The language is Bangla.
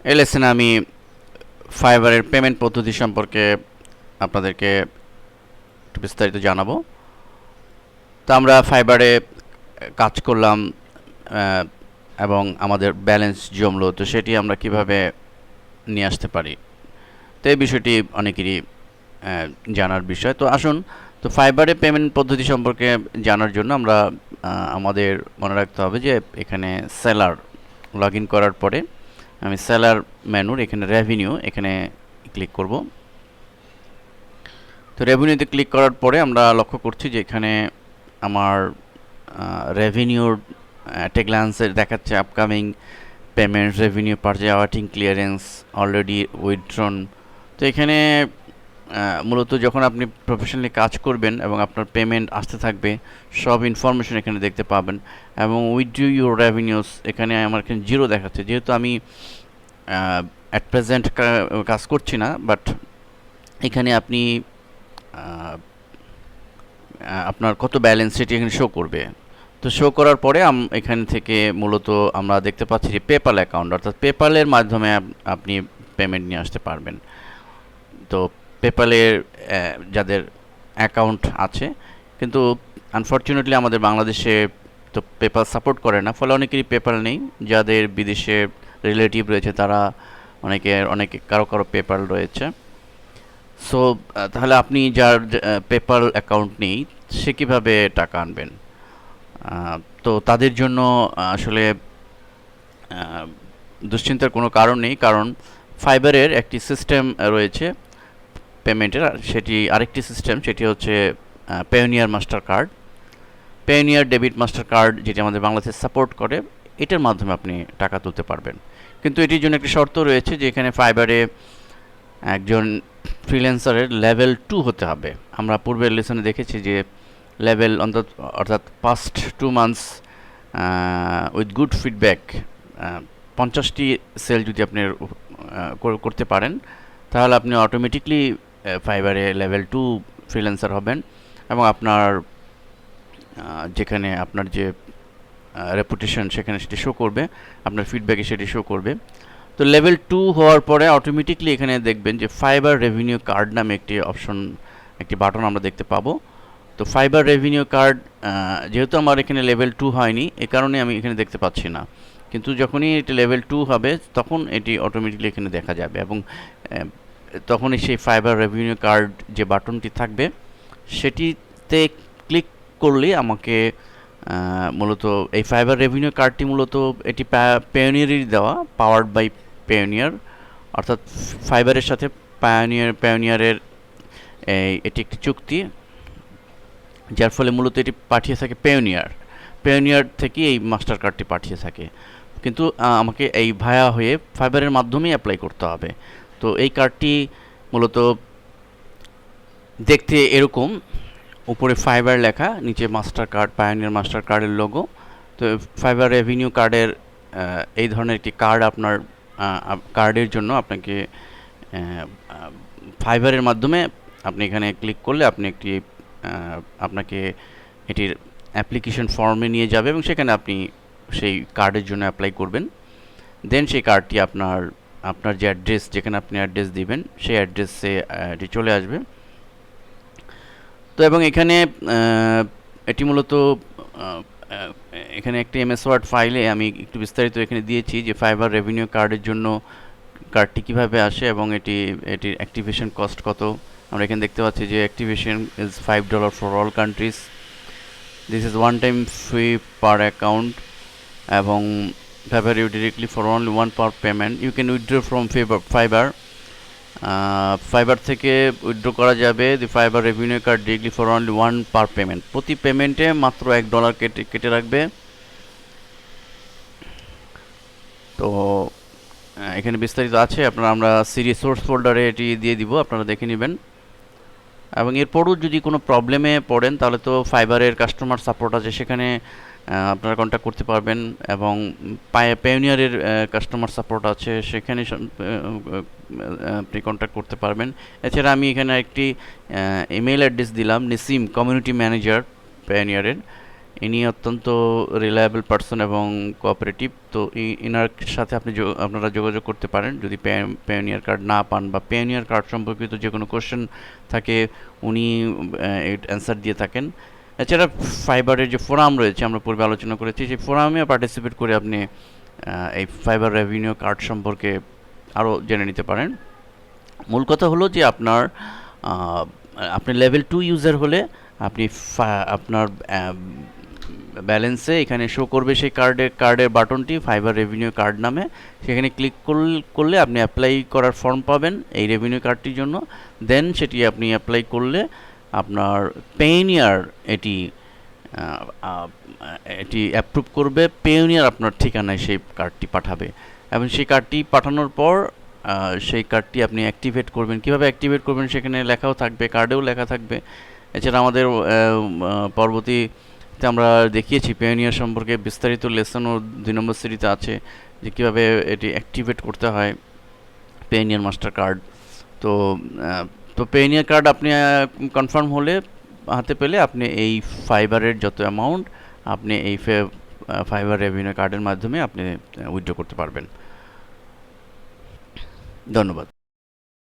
এই লেসনে আমি ফাইবারের পেমেন্ট পদ্ধতি সম্পর্কে আপনাদেরকে একটু বিস্তারিত জানাবো। তো আমরা ফাইবারে কাজ করলাম এবং আমাদের ব্যালেন্স জমলো, তো সেটি আমরা কিভাবে নিয়ে আসতে পারি, তো এই বিষয়টি অনেকেরই জানার বিষয়। তো আসুন, তো ফাইবারে পেমেন্ট পদ্ধতি সম্পর্কে জানার জন্য আমরা আমাদের মনে রাখতে হবে যে এখানে সেলার লগ ইন করার পরে আমি সেলার মেনুর এখানে রেভিনিউ এখানে ক্লিক করব। তো রেভিনিউতে ক্লিক করার পরে আমরা লক্ষ্য করছি যে এখানে আমার রেভিনিউর একটা গ্ল্যান্সে দেখাচ্ছে আপকামিং পেমেন্ট, রেভিনিউ, পারচেজ অ্যাওয়ার্টিং ক্লিয়ারেন্স, অলরেডি উইথড্রন। তো এখানে মূলত যখন আপনি প্রফেশনালি কাজ করবেন এবং আপনার পেমেন্ট আসতে থাকবে, সব ইনফরমেশন এখানে দেখতে পাবেন। এবং উইথড্র ইউর রেভিনিউস এখানে আমার এখানে জিরো দেখাচ্ছে, যেহেতু আমি অ্যাট প্রেজেন্ট কাজ করছি না, বাট এখানে আপনি আপনার কত ব্যালেন্স সেটি এখানে শো করবে। তো শো করার পরে এখান থেকে মূলত আমরা দেখতে পাচ্ছি যে পেপ্যাল অ্যাকাউন্ট, অর্থাৎ পেপ্যালের মাধ্যমে আপনি পেমেন্ট নিয়ে আসতে পারবেন। তো পেপ্যালের যাদের অ্যাকাউন্ট আছে, কিন্তু আনফর্চুনেটলি আমাদের বাংলাদেশে তো পেপ্যাল সাপোর্ট করে না, ফলে অনেকেরই পেপ্যাল নেই। যাদের বিদেশে রিলেটিভ রয়েছে তারা অনেকে কারো পেপ্যাল রয়েছে। সো তাহলে আপনি যার পেপ্যাল অ্যাকাউন্ট নেই সে কীভাবে টাকা আনবেন? তো তাদের জন্য আসলে দুশ্চিন্তার কোনো কারণ নেই, কারণ ফাইবারের একটি সিস্টেম রয়েছে পেমেন্টের, সেটি আরেকটি সিস্টেম, সেটি হচ্ছে Payoneer master card, Payoneer debit master card, যেটি আমাদের বাংলাদেশে সাপোর্ট করে। এটার মাধ্যমে আপনি টাকা তুলতে পারবেন, কিন্তু এটির জন্য একটি শর্ত রয়েছে যে এখানে ফাইবারে একজন ফ্রিল্যান্সারের লেভেল 2 হতে হবে। আমরা পূর্বের লেসনে দেখেছি যে লেভেল অর্থাৎ past 2 months with good feedback 50টি সেল যদি আপনি করতে পারেন, তাহলে আপনি অটোমেটিকলি ফাইবারে লেভেল 2 ফ্রিল্যান্সার হবেন এবং আপনার যেখানে আপনার যে রেপুটেশন সেখানে সেটি শো করবে, আপনার ফিডব্যাকে সেটি শো করবে। তো লেভেল 2 হওয়ার পরে অটোমেটিকলি এখানে দেখবেন যে ফাইবার রেভিনিউ কার্ড নামে একটি বাটন আমরা দেখতে পাবো। তো ফাইবার রেভিনিউ কার্ড যেহেতু আমার এখানে লেভেল 2 হয়নি, এ কারণে আমি এখানে দেখতে পাচ্ছি না, কিন্তু যখনই এটি লেভেল 2 হবে তখন এটি অটোমেটিকলি এখানে দেখা যাবে এবং তখনই সেই ফাইবার রেভিনিউ কার্ড যে বাটনটি থাকবে সেটিতে ক্লিক করলে আমাকে মূলত এই ফাইবার রেভিনিউ কার্ডটি মূলত এটি পেওনিয়ারেরই দেওয়া, পাওয়ার্ড বাই পেওনিয়ার, অর্থাৎ ফাইবারের সাথে পেওনিয়ারের এটি একটি চুক্তি, যার ফলে মূলত এটি পাঠিয়ে থাকে পেওনিয়ার থেকে এই মাস্টার কার্ডটি পাঠিয়ে থাকে, কিন্তু আমাকে এই ভায়া হয়ে ফাইবারের মাধ্যমেই অ্যাপ্লাই করতে হবে। তো এই কার্ডটি মূলত দেখতে এরকম, উপরে ফাইবার লেখা, নিচে মাস্টার কার্ড, পায়োনিয়ার মাস্টার কার্ডের লোগো। তো ফাইবার রেভিনিউ কার্ডের এই ধরনের একটি কার্ড আপনার কার্ডের জন্য আপনাকে ফাইবারের মাধ্যমে আপনি এখানে ক্লিক করলে আপনাকে এটির অ্যাপ্লিকেশন ফর্মে নিয়ে যাবে এবং সেখানে আপনি সেই কার্ডের জন্য অ্যাপ্লাই করবেন। দেন সেই কার্ডটি আপনার যে অ্যাড্রেস, যেখানে আপনি অ্যাড্রেস দিবেন সেই অ্যাড্রেসে এটি চলে আসবে। তো এবং এখানে এটি মূলত এখানে একটি এমএস ওয়ার্ড ফাইলে আমি একটু বিস্তারিত এখানে দিয়েছি যে ফাইবার রেভিনিউ কার্ডের জন্য কার্ডটি কীভাবে আসে এবং এটির অ্যাক্টিভেশন কস্ট কত। আমরা এখানে দেখতে পাচ্ছি যে activation is $5 for all countries, this is one time fee per account, এবং Fiverr you directly for only one per payment, you can withdraw from Fiverr, Fiverr থেকে উইথড্র করা যাবে the Fiverr revenue card directly for only one per payment, প্রতি পেমেন্টে মাত্র $1 কেটে রাখবে। তো এখানে বিস্তারিত আছে, আমরা সিরিজ সোর্স ফোল্ডারে এটি দিয়ে দিব, আপনারা দেখে নেবেন। এবং এরপরও যদি কোনো প্রবলেমে পড়েন তাহলে তো ফাইবারের কাস্টমার সাপোর্ট আছে, সেখানে আপনারা কন্ট্যাক্ট করতে পারবেন, এবং পেওনিয়ারের কাস্টমার সাপোর্ট আছে, সেখানে আপনি কন্ট্যাক্ট করতে পারবেন। এছাড়া আমি এখানে একটি ইমেল অ্যাড্রেস দিলাম, নিসিম কমিউনিটি ম্যানেজার পেওনিয়ারের, ইনি অত্যন্ত রিলায়েবল পারসন এবং কোঅপারেটিভ। তো ইনার সাথে আপনারা যোগাযোগ করতে পারেন যদি পেওনিয়ার কার্ড না পান বা পেওনিয়ার কার্ড সম্পর্কিত যে কোনো কোশ্চেন থাকে, উনি অ্যান্সার দিয়ে থাকেন। এছাড়া ফাইবারের যে ফোরাম রয়েছে, আমরা পূর্বে আলোচনা করেছি, সেই ফোরামে পার্টিসিপেট করে আপনি এই ফাইবার রেভিনিউ কার্ড সম্পর্কে আরও জেনে নিতে পারেন। মূল কথা হলো যে আপনি লেভেল 2 ইউজার হলে আপনি আপনার ব্যালেন্সে এখানে শো করবে সেই কার্ডের বাটনটি ফাইবার রেভিনিউ কার্ড নামে। সেখানে ক্লিক করলে আপনি অ্যাপ্লাই করার ফর্ম পাবেন এই রেভিনিউ কার্ডটির জন্য। দেন সেটি আপনি অ্যাপ্লাই করলে আপনার পেওনিয়ার এটি অ্যাপ্রুভ করবে। পেওনিয়ার আপনার ঠিকানায় সেই কার্ডটি পাঠাবে এবং সেই কার্ডটি পাঠানোর পর সেই কার্ডটি আপনি অ্যাক্টিভেট করবেন। কীভাবে অ্যাক্টিভেট করবেন সেখানে লেখাও থাকবে, কার্ডেও লেখা থাকবে। এছাড়া আমাদের পরবর্তীতে আমরা দেখিয়েছি পেওনিয়ার সম্পর্কে বিস্তারিত লেসনও 2 নম্বর সিরিজে আছে, যে কীভাবে এটি অ্যাক্টিভেট করতে হয় পেওনিয়ার মাস্টার কার্ড। তো পেওনিয়ার কার্ড আপনি কনফার্ম হলে হাতে পেলে আপনি এই ফাইবারের যত অ্যামাউন্ট আপনি এই ফাইবার রেভিনিউ কার্ডের মাধ্যমে আপনি উইথড্র করতে পারবেন। ধন্যবাদ।